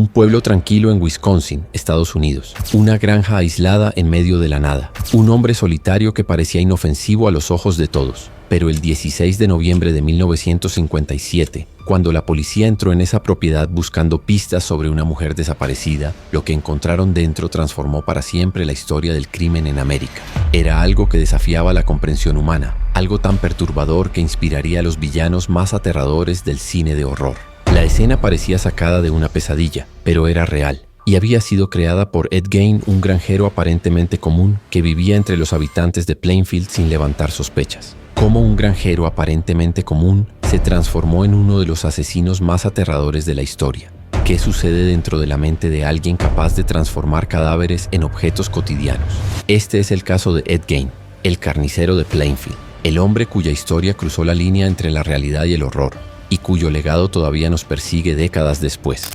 un pueblo tranquilo en Wisconsin, Estados Unidos. Una granja aislada en medio de la nada. Un hombre solitario que parecía inofensivo a los ojos de todos. Pero el 16 de noviembre de 1957, cuando la policía entró en esa propiedad buscando pistas sobre una mujer desaparecida, lo que encontraron dentro transformó para siempre la historia del crimen en América. Era algo que desafiaba la comprensión humana, algo tan perturbador que inspiraría a los villanos más aterradores del cine de horror. La escena parecía sacada de una pesadilla, pero era real, y había sido creada por Ed Gein, un granjero aparentemente común que vivía entre los habitantes de Plainfield sin levantar sospechas. Cómo un granjero aparentemente común se transformó en uno de los asesinos más aterradores de la historia. ¿Qué sucede dentro de la mente de alguien capaz de transformar cadáveres en objetos cotidianos? Este es el caso de Ed Gein, el carnicero de Plainfield, el hombre cuya historia cruzó la línea entre la realidad y el horror, y cuyo legado todavía nos persigue décadas después.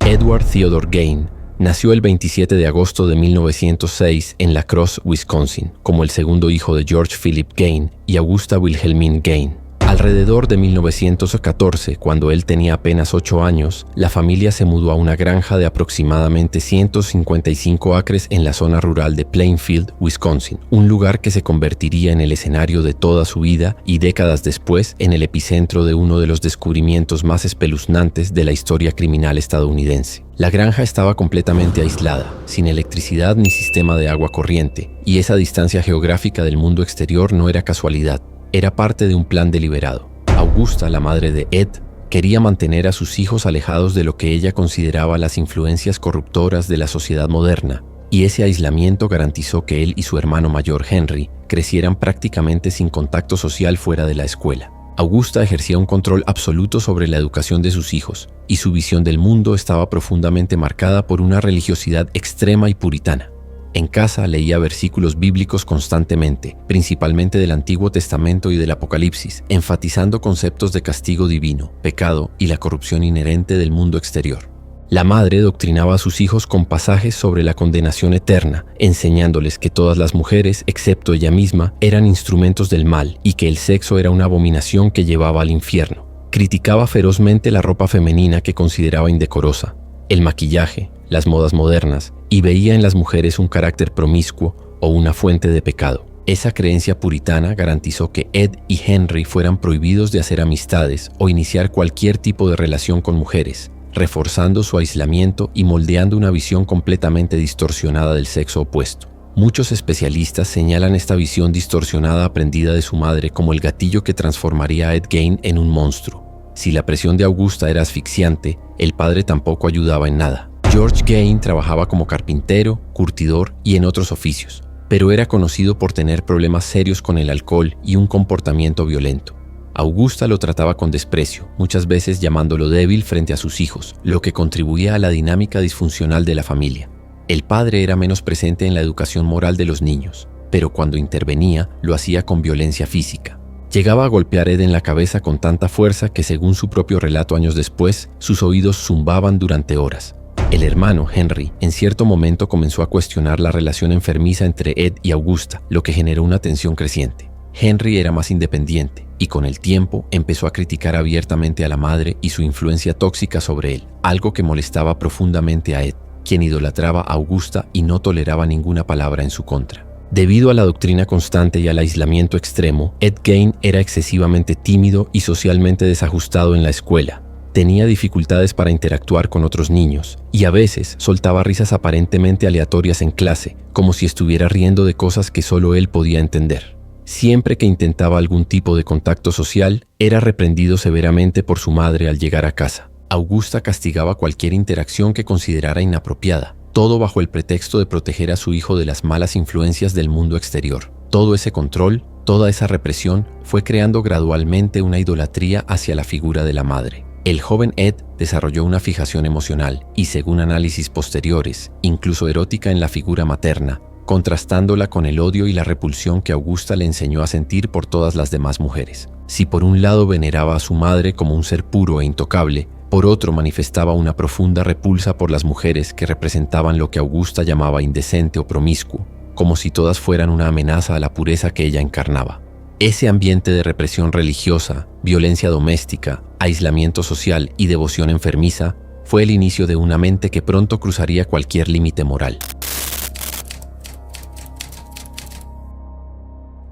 Edward Theodore Gein nació el 27 de agosto de 1906 en La Crosse, Wisconsin, como el segundo hijo de George Philip Gein y Augusta Wilhelmine Gein. Alrededor de 1914, cuando él tenía apenas 8 años, la familia se mudó a una granja de aproximadamente 155 acres en la zona rural de Plainfield, Wisconsin, un lugar que se convertiría en el escenario de toda su vida y décadas después en el epicentro de uno de los descubrimientos más espeluznantes de la historia criminal estadounidense. La granja estaba completamente aislada, sin electricidad ni sistema de agua corriente, y esa distancia geográfica del mundo exterior no era casualidad. Era parte de un plan deliberado. Augusta, la madre de Ed, quería mantener a sus hijos alejados de lo que ella consideraba las influencias corruptoras de la sociedad moderna, y ese aislamiento garantizó que él y su hermano mayor Henry crecieran prácticamente sin contacto social fuera de la escuela. Augusta ejercía un control absoluto sobre la educación de sus hijos, y su visión del mundo estaba profundamente marcada por una religiosidad extrema y puritana. En casa leía versículos bíblicos constantemente, principalmente del Antiguo Testamento y del Apocalipsis, enfatizando conceptos de castigo divino, pecado y la corrupción inherente del mundo exterior. La madre doctrinaba a sus hijos con pasajes sobre la condenación eterna, enseñándoles que todas las mujeres, excepto ella misma, eran instrumentos del mal y que el sexo era una abominación que llevaba al infierno. Criticaba ferozmente la ropa femenina que consideraba indecorosa, el maquillaje, las modas modernas, y veía en las mujeres un carácter promiscuo o una fuente de pecado. Esa creencia puritana garantizó que Ed y Henry fueran prohibidos de hacer amistades o iniciar cualquier tipo de relación con mujeres, reforzando su aislamiento y moldeando una visión completamente distorsionada del sexo opuesto. Muchos especialistas señalan esta visión distorsionada aprendida de su madre como el gatillo que transformaría a Ed Gein en un monstruo. Si la presión de Augusta era asfixiante, el padre tampoco ayudaba en nada. George Gein trabajaba como carpintero, curtidor y en otros oficios, pero era conocido por tener problemas serios con el alcohol y un comportamiento violento. Augusta lo trataba con desprecio, muchas veces llamándolo débil frente a sus hijos, lo que contribuía a la dinámica disfuncional de la familia. El padre era menos presente en la educación moral de los niños, pero cuando intervenía lo hacía con violencia física. Llegaba a golpear a Ed en la cabeza con tanta fuerza que, según su propio relato años después, sus oídos zumbaban durante horas. El hermano, Henry, en cierto momento comenzó a cuestionar la relación enfermiza entre Ed y Augusta, lo que generó una tensión creciente. Henry era más independiente y con el tiempo empezó a criticar abiertamente a la madre y su influencia tóxica sobre él, algo que molestaba profundamente a Ed, quien idolatraba a Augusta y no toleraba ninguna palabra en su contra. Debido a la doctrina constante y al aislamiento extremo, Ed Gein era excesivamente tímido y socialmente desajustado en la escuela. Tenía dificultades para interactuar con otros niños y a veces soltaba risas aparentemente aleatorias en clase, como si estuviera riendo de cosas que solo él podía entender. Siempre que intentaba algún tipo de contacto social, era reprendido severamente por su madre al llegar a casa. Augusta castigaba cualquier interacción que considerara inapropiada, todo bajo el pretexto de proteger a su hijo de las malas influencias del mundo exterior. Todo ese control, toda esa represión, fue creando gradualmente una idolatría hacia la figura de la madre. El joven Ed desarrolló una fijación emocional y, según análisis posteriores, incluso erótica en la figura materna, contrastándola con el odio y la repulsión que Augusta le enseñó a sentir por todas las demás mujeres. Si por un lado veneraba a su madre como un ser puro e intocable, por otro manifestaba una profunda repulsa por las mujeres que representaban lo que Augusta llamaba indecente o promiscuo, como si todas fueran una amenaza a la pureza que ella encarnaba. Ese ambiente de represión religiosa, violencia doméstica, aislamiento social y devoción enfermiza fue el inicio de una mente que pronto cruzaría cualquier límite moral.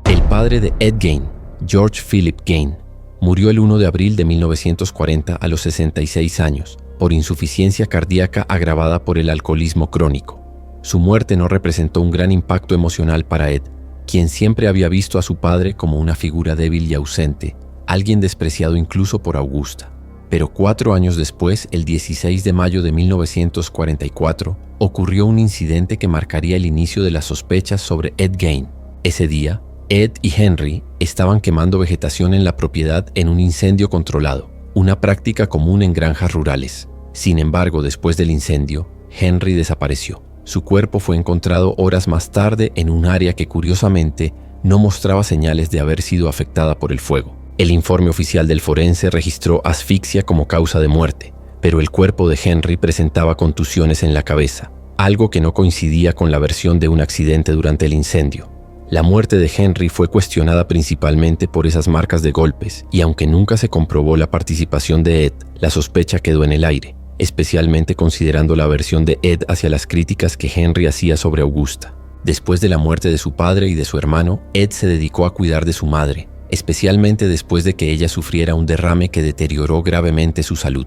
El padre de Ed Gein, George Philip Gein, murió el 1 de abril de 1940 a los 66 años por insuficiencia cardíaca agravada por el alcoholismo crónico. Su muerte no representó un gran impacto emocional para Ed, quien siempre había visto a su padre como una figura débil y ausente, alguien despreciado incluso por Augusta. Pero 4 años después, el 16 de mayo de 1944, ocurrió un incidente que marcaría el inicio de las sospechas sobre Ed Gein. Ese día, Ed y Henry estaban quemando vegetación en la propiedad en un incendio controlado, una práctica común en granjas rurales. Sin embargo, después del incendio, Henry desapareció. Su cuerpo fue encontrado horas más tarde en un área que curiosamente no mostraba señales de haber sido afectada por el fuego. El informe oficial del forense registró asfixia como causa de muerte, pero el cuerpo de Henry presentaba contusiones en la cabeza, algo que no coincidía con la versión de un accidente durante el incendio. La muerte de Henry fue cuestionada principalmente por esas marcas de golpes, y aunque nunca se comprobó la participación de Ed, la sospecha quedó en el aire, especialmente considerando la versión de Ed hacia las críticas que Henry hacía sobre Augusta. Después de la muerte de su padre y de su hermano, Ed se dedicó a cuidar de su madre, especialmente después de que ella sufriera un derrame que deterioró gravemente su salud.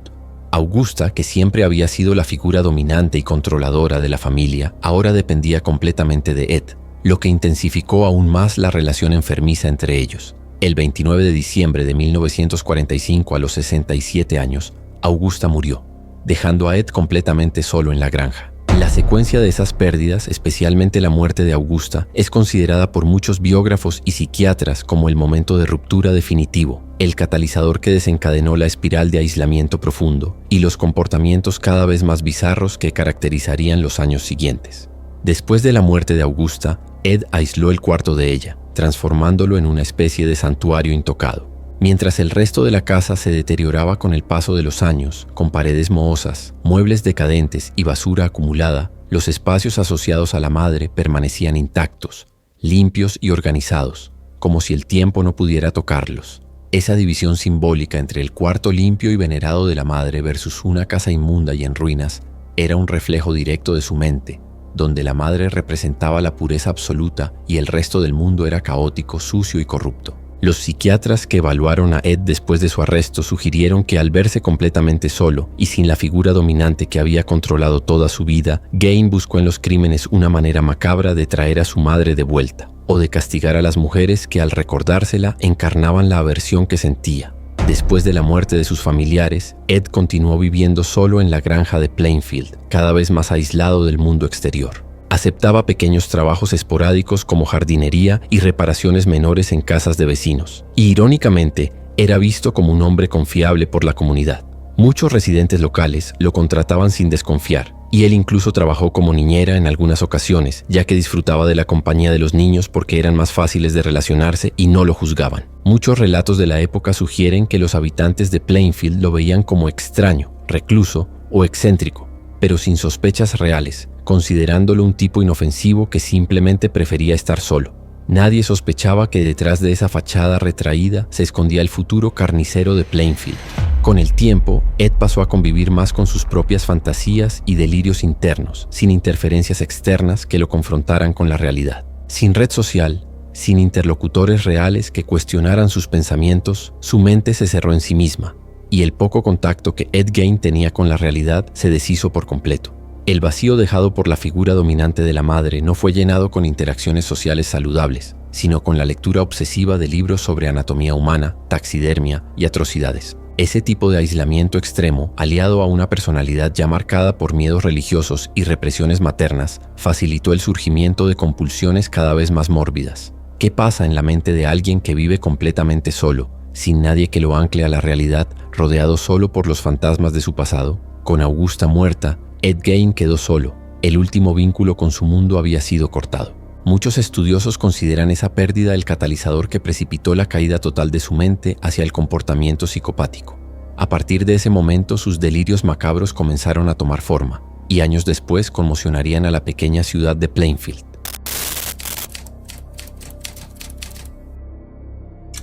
Augusta, que siempre había sido la figura dominante y controladora de la familia, ahora dependía completamente de Ed, lo que intensificó aún más la relación enfermiza entre ellos. El 29 de diciembre de 1945, a los 67 años, Augusta murió, dejando a Ed completamente solo en la granja. La secuencia de esas pérdidas, especialmente la muerte de Augusta, es considerada por muchos biógrafos y psiquiatras como el momento de ruptura definitivo, el catalizador que desencadenó la espiral de aislamiento profundo y los comportamientos cada vez más bizarros que caracterizarían los años siguientes. Después de la muerte de Augusta, Ed aisló el cuarto de ella, transformándolo en una especie de santuario intocado. Mientras el resto de la casa se deterioraba con el paso de los años, con paredes mohosas, muebles decadentes y basura acumulada, los espacios asociados a la madre permanecían intactos, limpios y organizados, como si el tiempo no pudiera tocarlos. Esa división simbólica entre el cuarto limpio y venerado de la madre versus una casa inmunda y en ruinas era un reflejo directo de su mente, donde la madre representaba la pureza absoluta y el resto del mundo era caótico, sucio y corrupto. Los psiquiatras que evaluaron a Ed después de su arresto sugirieron que al verse completamente solo y sin la figura dominante que había controlado toda su vida, Gein buscó en los crímenes una manera macabra de traer a su madre de vuelta, o de castigar a las mujeres que al recordársela encarnaban la aversión que sentía. Después de la muerte de sus familiares, Ed continuó viviendo solo en la granja de Plainfield, cada vez más aislado del mundo exterior. Aceptaba pequeños trabajos esporádicos como jardinería y reparaciones menores en casas de vecinos. Y irónicamente, era visto como un hombre confiable por la comunidad. Muchos residentes locales lo contrataban sin desconfiar, y él incluso trabajó como niñera en algunas ocasiones, ya que disfrutaba de la compañía de los niños porque eran más fáciles de relacionarse y no lo juzgaban. Muchos relatos de la época sugieren que los habitantes de Plainfield lo veían como extraño, recluso o excéntrico, pero sin sospechas reales, considerándolo un tipo inofensivo que simplemente prefería estar solo. Nadie sospechaba que detrás de esa fachada retraída se escondía el futuro carnicero de Plainfield. Con el tiempo, Ed pasó a convivir más con sus propias fantasías y delirios internos, sin interferencias externas que lo confrontaran con la realidad. Sin red social, sin interlocutores reales que cuestionaran sus pensamientos, su mente se cerró en sí misma, y el poco contacto que Ed Gein tenía con la realidad se deshizo por completo. El vacío dejado por la figura dominante de la madre no fue llenado con interacciones sociales saludables, sino con la lectura obsesiva de libros sobre anatomía humana, taxidermia y atrocidades. Ese tipo de aislamiento extremo, aliado a una personalidad ya marcada por miedos religiosos y represiones maternas, facilitó el surgimiento de compulsiones cada vez más mórbidas. ¿Qué pasa en la mente de alguien que vive completamente solo, sin nadie que lo ancle a la realidad, rodeado solo por los fantasmas de su pasado? Con Augusta muerta, Ed Gein quedó solo. El último vínculo con su mundo había sido cortado. Muchos estudiosos consideran esa pérdida el catalizador que precipitó la caída total de su mente hacia el comportamiento psicopático. A partir de ese momento, sus delirios macabros comenzaron a tomar forma, y años después conmocionarían a la pequeña ciudad de Plainfield.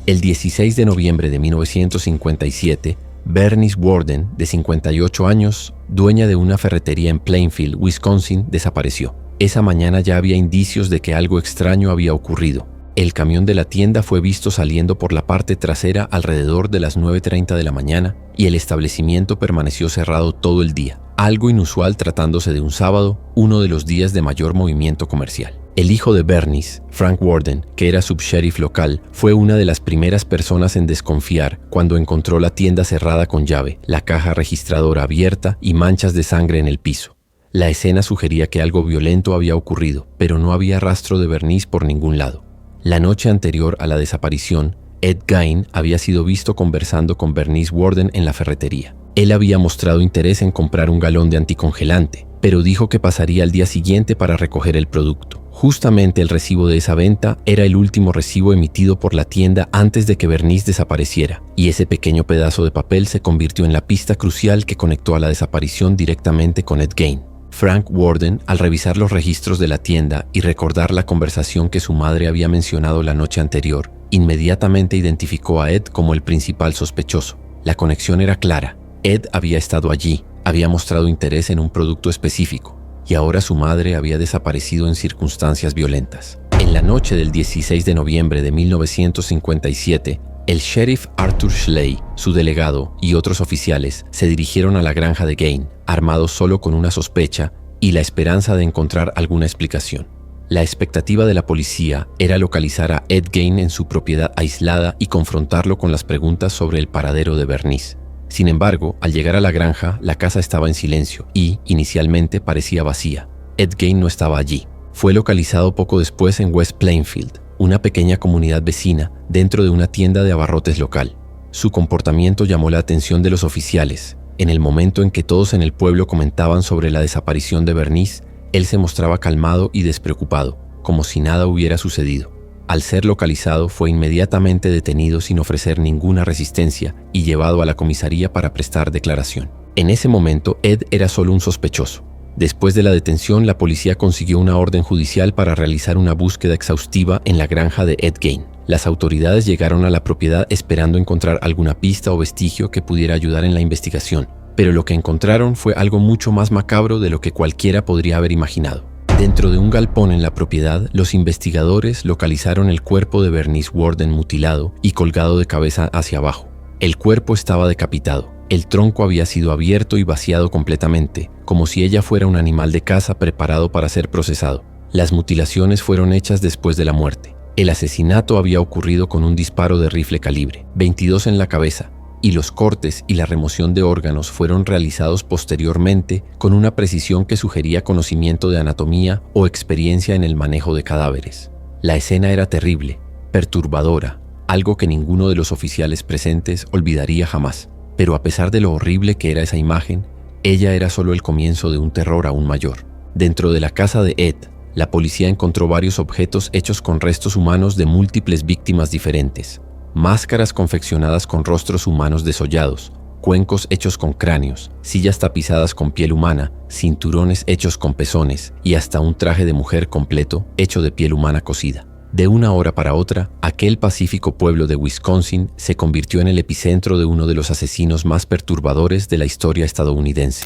El 16 de noviembre de 1957, Bernice Worden, de 58 años, dueña de una ferretería en Plainfield, Wisconsin, desapareció. Esa mañana ya había indicios de que algo extraño había ocurrido. El camión de la tienda fue visto saliendo por la parte trasera alrededor de las 9:30 de la mañana y el establecimiento permaneció cerrado todo el día, algo inusual tratándose de un sábado, uno de los días de mayor movimiento comercial. El hijo de Bernice, Frank Worden, que era subsheriff local, fue una de las primeras personas en desconfiar cuando encontró la tienda cerrada con llave, la caja registradora abierta y manchas de sangre en el piso. La escena sugería que algo violento había ocurrido, pero no había rastro de Bernice por ningún lado. La noche anterior a la desaparición, Ed Gein había sido visto conversando con Bernice Worden en la ferretería. Él había mostrado interés en comprar un galón de anticongelante, pero dijo que pasaría al día siguiente para recoger el producto. Justamente el recibo de esa venta era el último recibo emitido por la tienda antes de que Bernice desapareciera, y ese pequeño pedazo de papel se convirtió en la pista crucial que conectó a la desaparición directamente con Ed Gein. Frank Worden, al revisar los registros de la tienda y recordar la conversación que su madre había mencionado la noche anterior, inmediatamente identificó a Ed como el principal sospechoso. La conexión era clara. Ed había estado allí, había mostrado interés en un producto específico, y ahora su madre había desaparecido en circunstancias violentas. En la noche del 16 de noviembre de 1957, el sheriff Arthur Schley, su delegado y otros oficiales se dirigieron a la granja de Gein, armados solo con una sospecha y la esperanza de encontrar alguna explicación. La expectativa de la policía era localizar a Ed Gein en su propiedad aislada y confrontarlo con las preguntas sobre el paradero de Bernice. Sin embargo, al llegar a la granja, la casa estaba en silencio y, inicialmente, parecía vacía. Ed Gein no estaba allí. Fue localizado poco después en West Plainfield, una pequeña comunidad vecina dentro de una tienda de abarrotes local. Su comportamiento llamó la atención de los oficiales. En el momento en que todos en el pueblo comentaban sobre la desaparición de Bernice, él se mostraba calmado y despreocupado, como si nada hubiera sucedido. Al ser localizado, fue inmediatamente detenido sin ofrecer ninguna resistencia y llevado a la comisaría para prestar declaración. En ese momento, Ed era solo un sospechoso. Después de la detención, la policía consiguió una orden judicial para realizar una búsqueda exhaustiva en la granja de Ed Gein. Las autoridades llegaron a la propiedad esperando encontrar alguna pista o vestigio que pudiera ayudar en la investigación, pero lo que encontraron fue algo mucho más macabro de lo que cualquiera podría haber imaginado. Dentro de un galpón en la propiedad, los investigadores localizaron el cuerpo de Bernice Worden mutilado y colgado de cabeza hacia abajo. El cuerpo estaba decapitado. El tronco había sido abierto y vaciado completamente, como si ella fuera un animal de caza preparado para ser procesado. Las mutilaciones fueron hechas después de la muerte. El asesinato había ocurrido con un disparo de rifle calibre, 22 en la cabeza, y los cortes y la remoción de órganos fueron realizados posteriormente con una precisión que sugería conocimiento de anatomía o experiencia en el manejo de cadáveres. La escena era terrible, perturbadora, algo que ninguno de los oficiales presentes olvidaría jamás. Pero a pesar de lo horrible que era esa imagen, ella era solo el comienzo de un terror aún mayor. Dentro de la casa de Ed, la policía encontró varios objetos hechos con restos humanos de múltiples víctimas diferentes. Máscaras confeccionadas con rostros humanos desollados, cuencos hechos con cráneos, sillas tapizadas con piel humana, cinturones hechos con pezones y hasta un traje de mujer completo hecho de piel humana cocida. De una hora para otra, aquel pacífico pueblo de Wisconsin se convirtió en el epicentro de uno de los asesinos más perturbadores de la historia estadounidense.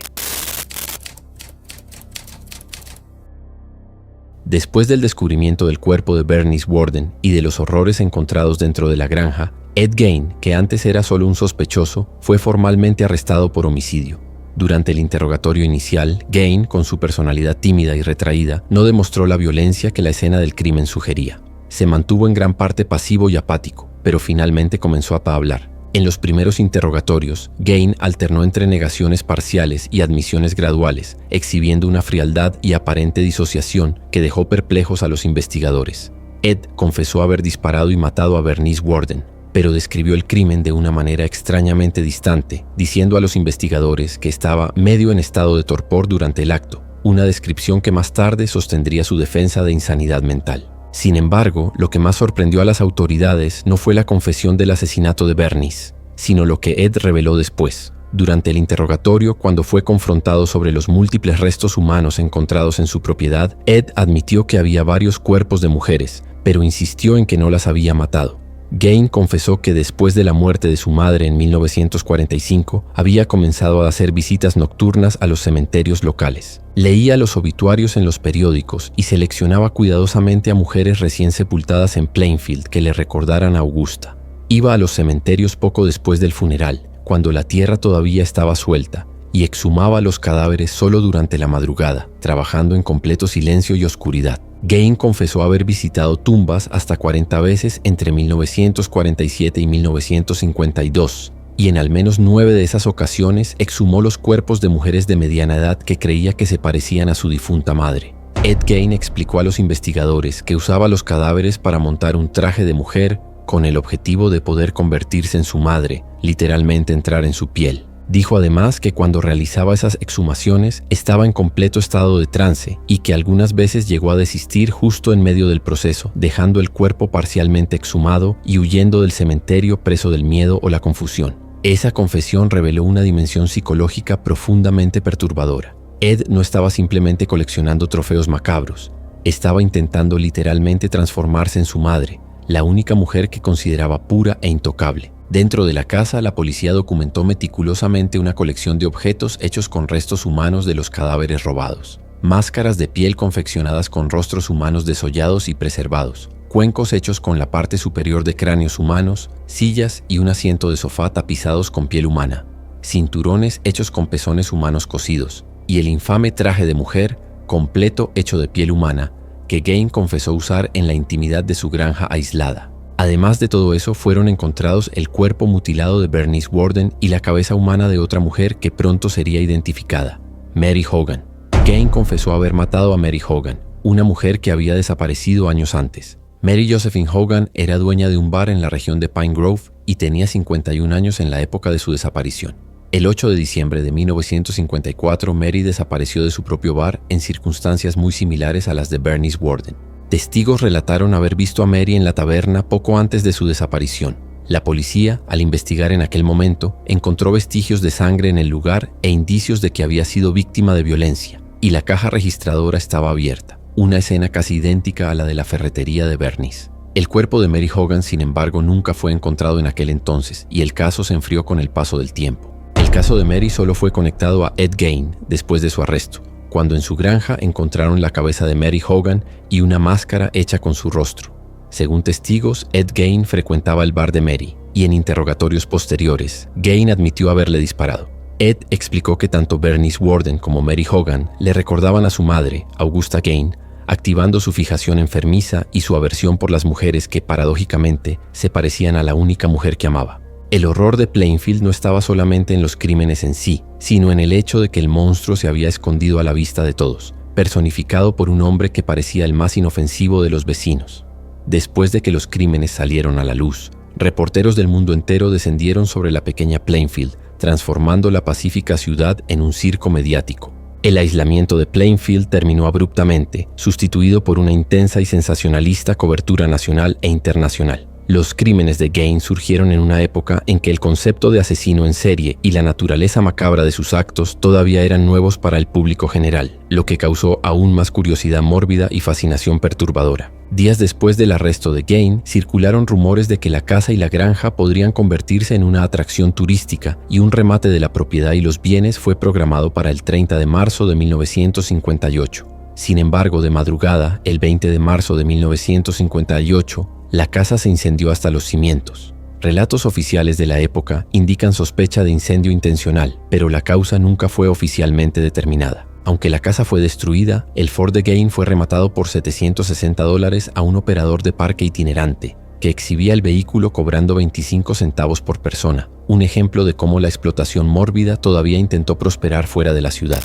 Después del descubrimiento del cuerpo de Bernice Worden y de los horrores encontrados dentro de la granja, Ed Gein, que antes era solo un sospechoso, fue formalmente arrestado por homicidio. Durante el interrogatorio inicial, Gein, con su personalidad tímida y retraída, no demostró la violencia que la escena del crimen sugería. Se mantuvo en gran parte pasivo y apático, pero finalmente comenzó a hablar. En los primeros interrogatorios, Gein alternó entre negaciones parciales y admisiones graduales, exhibiendo una frialdad y aparente disociación que dejó perplejos a los investigadores. Ed confesó haber disparado y matado a Bernice Worden, pero describió el crimen de una manera extrañamente distante, diciendo a los investigadores que estaba medio en estado de torpor durante el acto, una descripción que más tarde sostendría su defensa de insanidad mental. Sin embargo, lo que más sorprendió a las autoridades no fue la confesión del asesinato de Bernice, sino lo que Ed reveló después. Durante el interrogatorio, cuando fue confrontado sobre los múltiples restos humanos encontrados en su propiedad, Ed admitió que había varios cuerpos de mujeres, pero insistió en que no las había matado. Gain confesó que después de la muerte de su madre en 1945, había comenzado a hacer visitas nocturnas a los cementerios locales. Leía los obituarios en los periódicos y seleccionaba cuidadosamente a mujeres recién sepultadas en Plainfield que le recordaran a Augusta. Iba a los cementerios poco después del funeral, cuando la tierra todavía estaba suelta, y exhumaba los cadáveres solo durante la madrugada, trabajando en completo silencio y oscuridad. Gain confesó haber visitado tumbas hasta 40 veces entre 1947 y 1952, y en al menos 9 de esas ocasiones exhumó los cuerpos de mujeres de mediana edad que creía que se parecían a su difunta madre. Ed Gain explicó a los investigadores que usaba los cadáveres para montar un traje de mujer con el objetivo de poder convertirse en su madre, literalmente entrar en su piel. Dijo además que cuando realizaba esas exhumaciones estaba en completo estado de trance y que algunas veces llegó a desistir justo en medio del proceso, dejando el cuerpo parcialmente exhumado y huyendo del cementerio preso del miedo o la confusión. Esa confesión reveló una dimensión psicológica profundamente perturbadora. Ed no estaba simplemente coleccionando trofeos macabros, estaba intentando literalmente transformarse en su madre, la única mujer que consideraba pura e intocable. Dentro de la casa, la policía documentó meticulosamente una colección de objetos hechos con restos humanos de los cadáveres robados. Máscaras de piel confeccionadas con rostros humanos desollados y preservados, cuencos hechos con la parte superior de cráneos humanos, sillas y un asiento de sofá tapizados con piel humana, cinturones hechos con pezones humanos cosidos, y el infame traje de mujer, completo hecho de piel humana, que Gain confesó usar en la intimidad de su granja aislada. Además de todo eso, fueron encontrados el cuerpo mutilado de Bernice Worden y la cabeza humana de otra mujer que pronto sería identificada, Mary Hogan. Gain confesó haber matado a Mary Hogan, una mujer que había desaparecido años antes. Mary Josephine Hogan era dueña de un bar en la región de Pine Grove y tenía 51 años en la época de su desaparición. El 8 de diciembre de 1954, Mary desapareció de su propio bar en circunstancias muy similares a las de Bernice Worden. Testigos relataron haber visto a Mary en la taberna poco antes de su desaparición. La policía, al investigar en aquel momento, encontró vestigios de sangre en el lugar e indicios de que había sido víctima de violencia, y la caja registradora estaba abierta, una escena casi idéntica a la de la ferretería de Bernice. El cuerpo de Mary Hogan, sin embargo, nunca fue encontrado en aquel entonces, y el caso se enfrió con el paso del tiempo. El caso de Mary solo fue conectado a Ed Gain después de su arresto, cuando en su granja encontraron la cabeza de Mary Hogan y una máscara hecha con su rostro. Según testigos, Ed Gain frecuentaba el bar de Mary, y en interrogatorios posteriores, Gain admitió haberle disparado. Ed explicó que tanto Bernice Worden como Mary Hogan le recordaban a su madre, Augusta Gain, activando su fijación enfermiza y su aversión por las mujeres que, paradójicamente, se parecían a la única mujer que amaba. El horror de Plainfield no estaba solamente en los crímenes en sí, sino en el hecho de que el monstruo se había escondido a la vista de todos, personificado por un hombre que parecía el más inofensivo de los vecinos. Después de que los crímenes salieron a la luz, reporteros del mundo entero descendieron sobre la pequeña Plainfield, transformando la pacífica ciudad en un circo mediático. El aislamiento de Plainfield terminó abruptamente, sustituido por una intensa y sensacionalista cobertura nacional e internacional. Los crímenes de Gain surgieron en una época en que el concepto de asesino en serie y la naturaleza macabra de sus actos todavía eran nuevos para el público general, lo que causó aún más curiosidad mórbida y fascinación perturbadora. Días después del arresto de Gain, circularon rumores de que la casa y la granja podrían convertirse en una atracción turística, y un remate de la propiedad y los bienes fue programado para el 30 de marzo de 1958. Sin embargo, de madrugada, el 20 de marzo de 1958, la casa se incendió hasta los cimientos. Relatos oficiales de la época indican sospecha de incendio intencional, pero la causa nunca fue oficialmente determinada. Aunque la casa fue destruida, el Ford de Gain fue rematado por $760 a un operador de parque itinerante, que exhibía el vehículo cobrando 25 centavos por persona, un ejemplo de cómo la explotación mórbida todavía intentó prosperar fuera de la ciudad.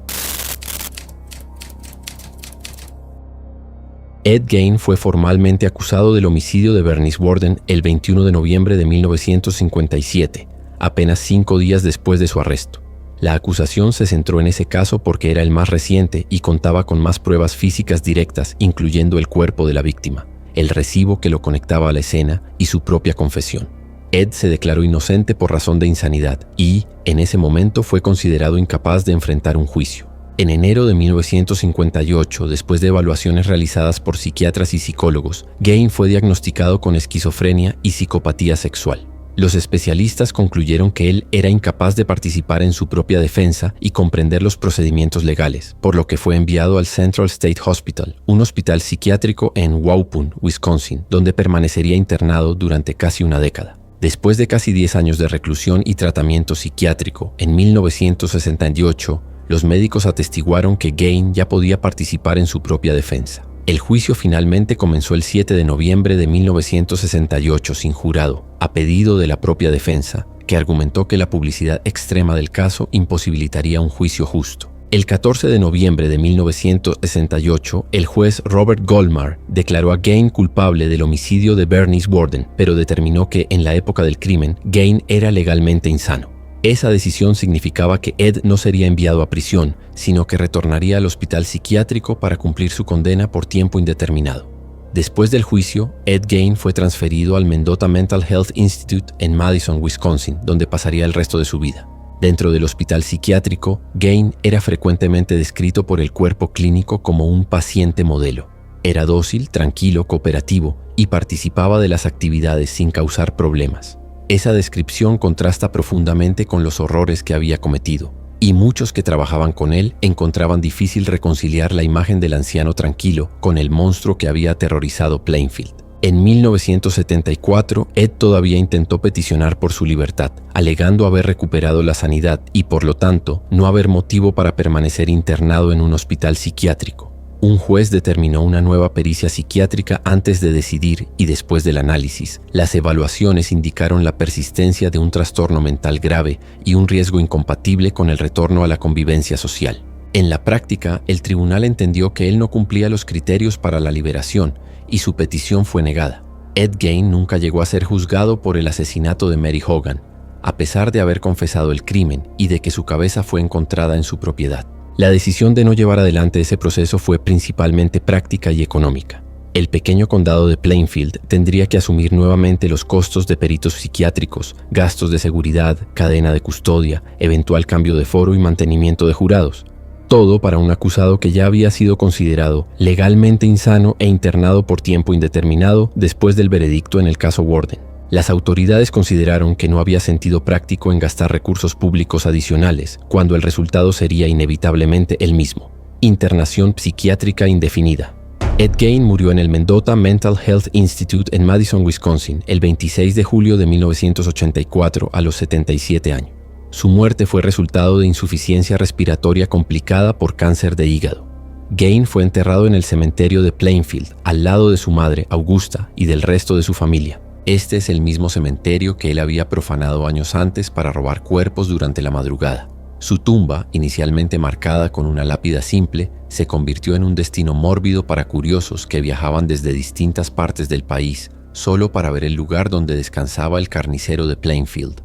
Ed Gain fue formalmente acusado del homicidio de Bernice Worden el 21 de noviembre de 1957, apenas 5 días después de su arresto. La acusación se centró en ese caso porque era el más reciente y contaba con más pruebas físicas directas, incluyendo el cuerpo de la víctima, el recibo que lo conectaba a la escena y su propia confesión. Ed se declaró inocente por razón de insanidad y, en ese momento, fue considerado incapaz de enfrentar un juicio. En enero de 1958, después de evaluaciones realizadas por psiquiatras y psicólogos, Gain fue diagnosticado con esquizofrenia y psicopatía sexual. Los especialistas concluyeron que él era incapaz de participar en su propia defensa y comprender los procedimientos legales, por lo que fue enviado al Central State Hospital, un hospital psiquiátrico en Waupun, Wisconsin, donde permanecería internado durante casi una década. Después de casi 10 años de reclusión y tratamiento psiquiátrico, en 1968, los médicos atestiguaron que Gain ya podía participar en su propia defensa. El juicio finalmente comenzó el 7 de noviembre de 1968 sin jurado, a pedido de la propia defensa, que argumentó que la publicidad extrema del caso imposibilitaría un juicio justo. El 14 de noviembre de 1968, el juez Robert Goldmar declaró a Gain culpable del homicidio de Bernice Worden, pero determinó que en la época del crimen, Gain era legalmente insano. Esa decisión significaba que Ed no sería enviado a prisión, sino que retornaría al hospital psiquiátrico para cumplir su condena por tiempo indeterminado. Después del juicio, Ed Gain fue transferido al Mendota Mental Health Institute en Madison, Wisconsin, donde pasaría el resto de su vida. Dentro del hospital psiquiátrico, Gain era frecuentemente descrito por el cuerpo clínico como un paciente modelo. Era dócil, tranquilo, cooperativo y participaba de las actividades sin causar problemas. Esa descripción contrasta profundamente con los horrores que había cometido, y muchos que trabajaban con él encontraban difícil reconciliar la imagen del anciano tranquilo con el monstruo que había aterrorizado Plainfield. En 1974, Ed todavía intentó peticionar por su libertad, alegando haber recuperado la sanidad y, por lo tanto, no haber motivo para permanecer internado en un hospital psiquiátrico. Un juez determinó una nueva pericia psiquiátrica antes de decidir y después del análisis. Las evaluaciones indicaron la persistencia de un trastorno mental grave y un riesgo incompatible con el retorno a la convivencia social. En la práctica, el tribunal entendió que él no cumplía los criterios para la liberación y su petición fue negada. Ed Gain nunca llegó a ser juzgado por el asesinato de Mary Hogan, a pesar de haber confesado el crimen y de que su cabeza fue encontrada en su propiedad. La decisión de no llevar adelante ese proceso fue principalmente práctica y económica. El pequeño condado de Plainfield tendría que asumir nuevamente los costos de peritos psiquiátricos, gastos de seguridad, cadena de custodia, eventual cambio de foro y mantenimiento de jurados. Todo para un acusado que ya había sido considerado legalmente insano e internado por tiempo indeterminado después del veredicto en el caso Worden. Las autoridades consideraron que no había sentido práctico en gastar recursos públicos adicionales cuando el resultado sería inevitablemente el mismo: internación psiquiátrica indefinida. Ed Gain murió en el Mendota Mental Health Institute en Madison, Wisconsin, el 26 de julio de 1984 a los 77 años. Su muerte fue resultado de insuficiencia respiratoria complicada por cáncer de hígado. Gain fue enterrado en el cementerio de Plainfield, al lado de su madre, Augusta, y del resto de su familia. Este es el mismo cementerio que él había profanado años antes para robar cuerpos durante la madrugada. Su tumba, inicialmente marcada con una lápida simple, se convirtió en un destino mórbido para curiosos que viajaban desde distintas partes del país solo para ver el lugar donde descansaba el carnicero de Plainfield.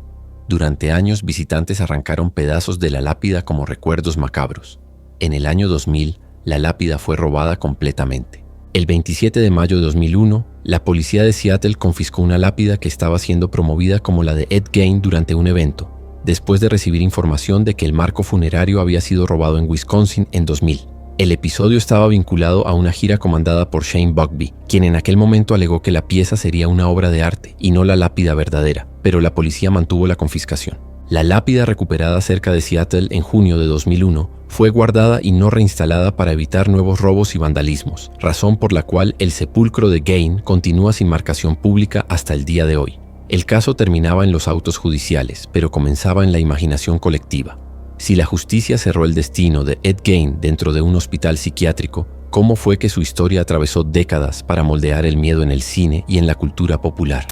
Durante años, visitantes arrancaron pedazos de la lápida como recuerdos macabros. En el año 2000, la lápida fue robada completamente. El 27 de mayo de 2001, la policía de Seattle confiscó una lápida que estaba siendo promovida como la de Ed Gain durante un evento, después de recibir información de que el marco funerario había sido robado en Wisconsin en 2000. El episodio estaba vinculado a una gira comandada por Shane Buckby, quien en aquel momento alegó que la pieza sería una obra de arte y no la lápida verdadera, pero la policía mantuvo la confiscación. La lápida recuperada cerca de Seattle en junio de 2001 fue guardada y no reinstalada para evitar nuevos robos y vandalismos, razón por la cual el sepulcro de Gain continúa sin marcación pública hasta el día de hoy. El caso terminaba en los autos judiciales, pero comenzaba en la imaginación colectiva. Si la justicia cerró el destino de Ed Gain dentro de un hospital psiquiátrico, ¿cómo fue que su historia atravesó décadas para moldear el miedo en el cine y en la cultura popular?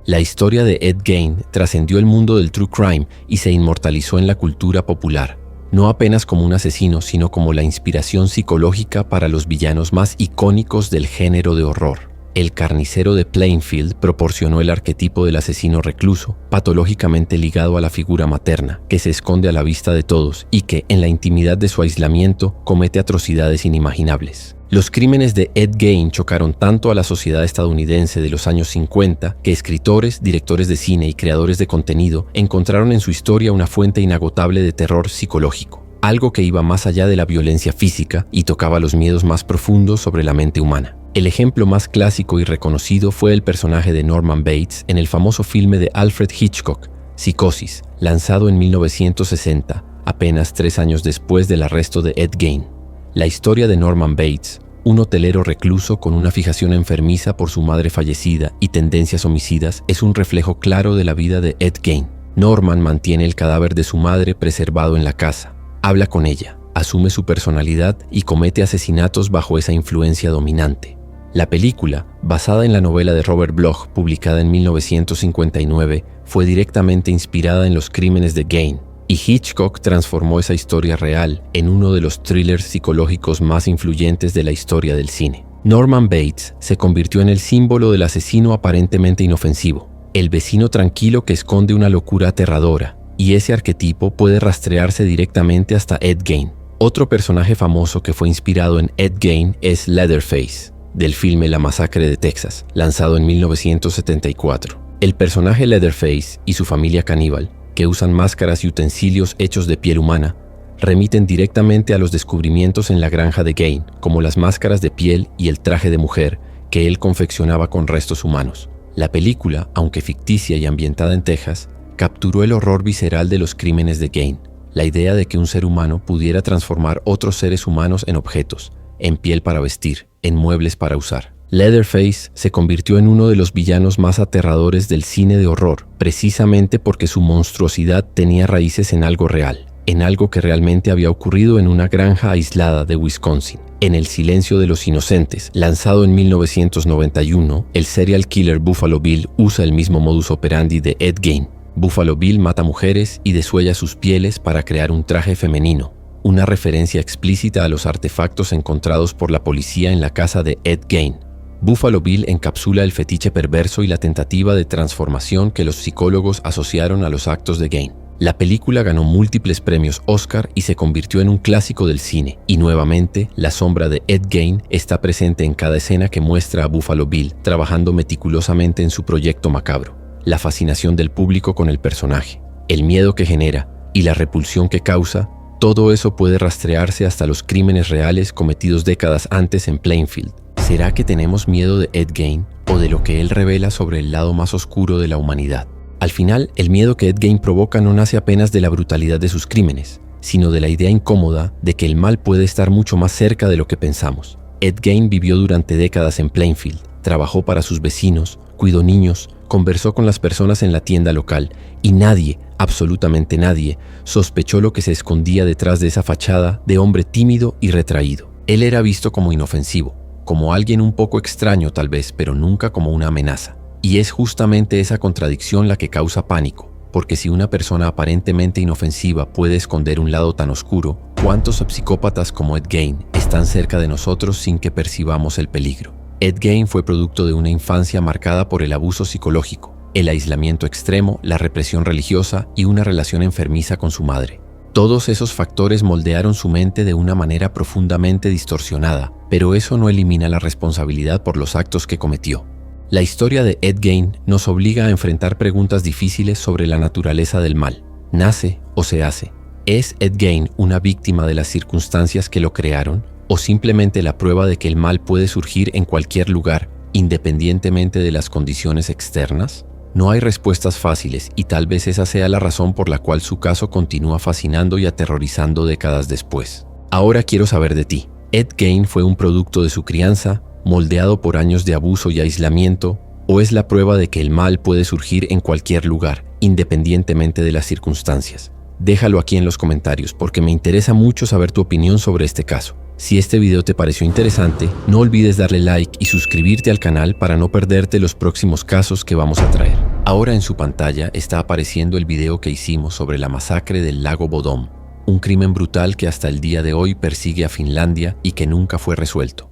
La historia de Ed Gain trascendió el mundo del true crime y se inmortalizó en la cultura popular, no apenas como un asesino, sino como la inspiración psicológica para los villanos más icónicos del género de horror. El carnicero de Plainfield proporcionó el arquetipo del asesino recluso, patológicamente ligado a la figura materna, que se esconde a la vista de todos y que, en la intimidad de su aislamiento, comete atrocidades inimaginables. Los crímenes de Ed Gein chocaron tanto a la sociedad estadounidense de los años 50 que escritores, directores de cine y creadores de contenido encontraron en su historia una fuente inagotable de terror psicológico, algo que iba más allá de la violencia física y tocaba los miedos más profundos sobre la mente humana. El ejemplo más clásico y reconocido fue el personaje de Norman Bates en el famoso filme de Alfred Hitchcock, Psicosis, lanzado en 1960, apenas 3 años después del arresto de Ed Gein. La historia de Norman Bates, un hotelero recluso con una fijación enfermiza por su madre fallecida y tendencias homicidas, es un reflejo claro de la vida de Ed Gein. Norman mantiene el cadáver de su madre preservado en la casa, habla con ella, asume su personalidad y comete asesinatos bajo esa influencia dominante. La película, basada en la novela de Robert Bloch, publicada en 1959, fue directamente inspirada en los crímenes de Gein, y Hitchcock transformó esa historia real en uno de los thrillers psicológicos más influyentes de la historia del cine. Norman Bates se convirtió en el símbolo del asesino aparentemente inofensivo, el vecino tranquilo que esconde una locura aterradora, y ese arquetipo puede rastrearse directamente hasta Ed Gein. Otro personaje famoso que fue inspirado en Ed Gein es Leatherface, del filme La Masacre de Texas, lanzado en 1974. El personaje Leatherface y su familia caníbal, que usan máscaras y utensilios hechos de piel humana, remiten directamente a los descubrimientos en la granja de Gein, como las máscaras de piel y el traje de mujer que él confeccionaba con restos humanos. La película, aunque ficticia y ambientada en Texas, capturó el horror visceral de los crímenes de Gein, la idea de que un ser humano pudiera transformar otros seres humanos en objetos, en piel para vestir, en muebles para usar. Leatherface se convirtió en uno de los villanos más aterradores del cine de horror, precisamente porque su monstruosidad tenía raíces en algo real, en algo que realmente había ocurrido en una granja aislada de Wisconsin. En El silencio de los inocentes, lanzado en 1991, el serial killer Buffalo Bill usa el mismo modus operandi de Ed Gein. Buffalo Bill mata mujeres y desuella sus pieles para crear un traje femenino, una referencia explícita a los artefactos encontrados por la policía en la casa de Ed Gein. Buffalo Bill encapsula el fetiche perverso y la tentativa de transformación que los psicólogos asociaron a los actos de Gein. La película ganó múltiples premios Oscar y se convirtió en un clásico del cine, y nuevamente la sombra de Ed Gein está presente en cada escena que muestra a Buffalo Bill trabajando meticulosamente en su proyecto macabro. La fascinación del público con el personaje, el miedo que genera y la repulsión que causa, todo eso puede rastrearse hasta los crímenes reales cometidos décadas antes en Plainfield. ¿Será que tenemos miedo de Ed Gein o de lo que él revela sobre el lado más oscuro de la humanidad? Al final, el miedo que Ed Gein provoca no nace apenas de la brutalidad de sus crímenes, sino de la idea incómoda de que el mal puede estar mucho más cerca de lo que pensamos. Ed Gein vivió durante décadas en Plainfield, trabajó para sus vecinos, cuidó niños, conversó con las personas en la tienda local y nadie, absolutamente nadie, sospechó lo que se escondía detrás de esa fachada de hombre tímido y retraído. Él era visto como inofensivo, como alguien un poco extraño tal vez, pero nunca como una amenaza. Y es justamente esa contradicción la que causa pánico, porque si una persona aparentemente inofensiva puede esconder un lado tan oscuro, ¿cuántos psicópatas como Ed Gein están cerca de nosotros sin que percibamos el peligro? Ed Gein fue producto de una infancia marcada por el abuso psicológico, el aislamiento extremo, la represión religiosa y una relación enfermiza con su madre. Todos esos factores moldearon su mente de una manera profundamente distorsionada, pero eso no elimina la responsabilidad por los actos que cometió. La historia de Ed Gein nos obliga a enfrentar preguntas difíciles sobre la naturaleza del mal. ¿Nace o se hace? ¿Es Ed Gein una víctima de las circunstancias que lo crearon? ¿O simplemente la prueba de que el mal puede surgir en cualquier lugar, independientemente de las condiciones externas? No hay respuestas fáciles y tal vez esa sea la razón por la cual su caso continúa fascinando y aterrorizando décadas después. Ahora quiero saber de ti. ¿Ed Gein fue un producto de su crianza, moldeado por años de abuso y aislamiento, o es la prueba de que el mal puede surgir en cualquier lugar, independientemente de las circunstancias? Déjalo aquí en los comentarios porque me interesa mucho saber tu opinión sobre este caso. Si este video te pareció interesante, no olvides darle like y suscribirte al canal para no perderte los próximos casos que vamos a traer. Ahora en su pantalla está apareciendo el video que hicimos sobre la masacre del lago Bodom, un crimen brutal que hasta el día de hoy persigue a Finlandia y que nunca fue resuelto.